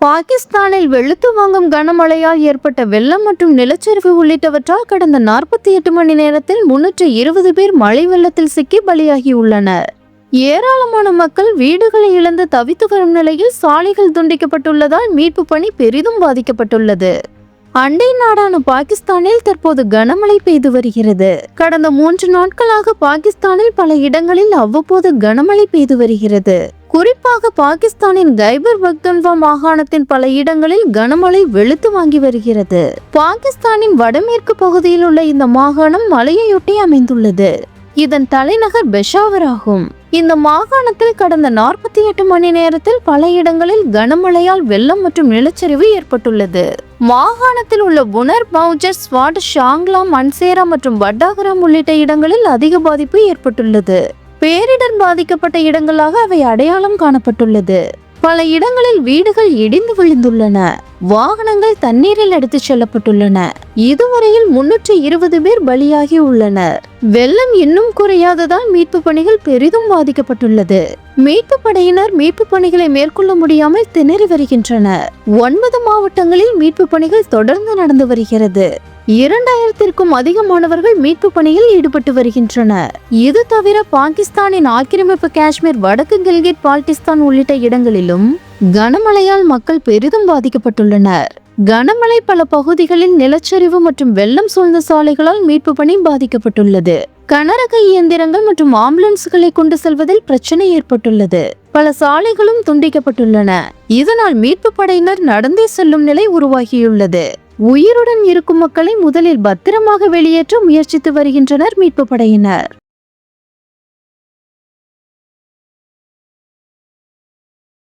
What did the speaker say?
பாகிஸ்தானில் வெளுத்து வாங்கும் கனமழையால் ஏற்பட்ட வெள்ளம் மற்றும் நிலச்சரிவு உள்ளிட்டவற்றால் கடந்த 48 மணி நேரத்தில் 320 பேர் மழை வெள்ளத்தில் சிக்கி பலியாகியுள்ளனர். ஏராளமான மக்கள் வீடுகளை இழந்து தவித்து வரும் நிலையில் சாலைகள் துண்டிக்கப்பட்டுள்ளதால் மீட்பு பணி பெரிதும் பாதிக்கப்பட்டுள்ளது. அண்டை நாடான பாகிஸ்தானில் தற்போது கனமழை பெய்து வருகிறது. கடந்த 3 நாட்களாக பாகிஸ்தானில் பல இடங்களில் அவ்வப்போது கனமழை பெய்து வருகிறது. குறிப்பாக பாகிஸ்தானின் கைபர் பக்துன்வா மாகாணத்தின் பல இடங்களில் கனமழை வெளுத்து வாங்கி வருகிறது. பாகிஸ்தானின் வடமேற்கு பகுதியில் உள்ள இந்த மாகாணம் மலையையொட்டி அமைந்துள்ளது. இதன் தலைநகர் பெஷாவர் ஆகும். இந்த மாகாணத்தில் கடந்த 48 மணி நேரத்தில் பல இடங்களில் கனமழையால் வெள்ளம் மற்றும் நிலச்சரிவு ஏற்பட்டுள்ளது. மாகாணத்தில் உள்ள புனர், பவுஜர், ஸ்வாட், ஷாங்லா, மன்சேரா மற்றும் வட்டாகரம் உள்ளிட்ட இடங்களில் அதிக பாதிப்பு ஏற்பட்டுள்ளது. பேரிடர் பாதிக்கப்பட்ட இடங்களாக அவை அடையாளம் காணப்பட்டுள்ளது. பல இடங்களில் வீடுகள் இடிந்து விழுந்துள்ளன. வாகனங்கள் தண்ணீரில் எடுத்துச் செல்லப்பட்டுள்ளன. இதுவரையில் 320 பேர் பலியாகி உள்ளனர். வெள்ளம் இன்னும் குறையாததால் மீட்பு பணிகள் பெரிதும் பாதிக்கப்பட்டுள்ளது. மீட்பு படையினர் மீட்பு பணிகளை மேற்கொள்ள முடியாமல் திணறி வருகின்றனர். 9 மாவட்டங்களில் மீட்பு பணிகள் தொடர்ந்து நடந்து வருகிறது. 2000க்கும் அதிகமானவர்கள் மீட்பு பணியில் ஈடுபட்டு வருகின்றனர். இது தவிர பாகிஸ்தானின் ஆக்கிரமிப்பு காஷ்மீர், வடக்கு கில்கிட் பால்டிஸ்தான் உள்ளிட்ட இடங்களிலும் கனமழையால் மக்கள் பெரிதும் பாதிக்கப்பட்டுள்ளனர். கனமழை பல பகுதிகளில் நிலச்சரிவு மற்றும் வெள்ளம் சூழ்ந்த சாலைகளால் மீட்பு பணி பாதிக்கப்பட்டுள்ளது. கனரக இயந்திரங்கள் மற்றும் ஆம்புலன்ஸ்களை கொண்டு செல்வதில் பிரச்சனை ஏற்பட்டுள்ளது. பல சாலைகளும் துண்டிக்கப்பட்டுள்ளன. இதனால் மீட்பு படையினர் நடந்தே செல்லும் நிலை உருவாகியுள்ளது. உயிருடன் இருக்கும் மக்களை முதலில் பத்திரமாக வெளியேற்ற முயற்சித்து வருகின்றனர் மீட்பு படையினர்.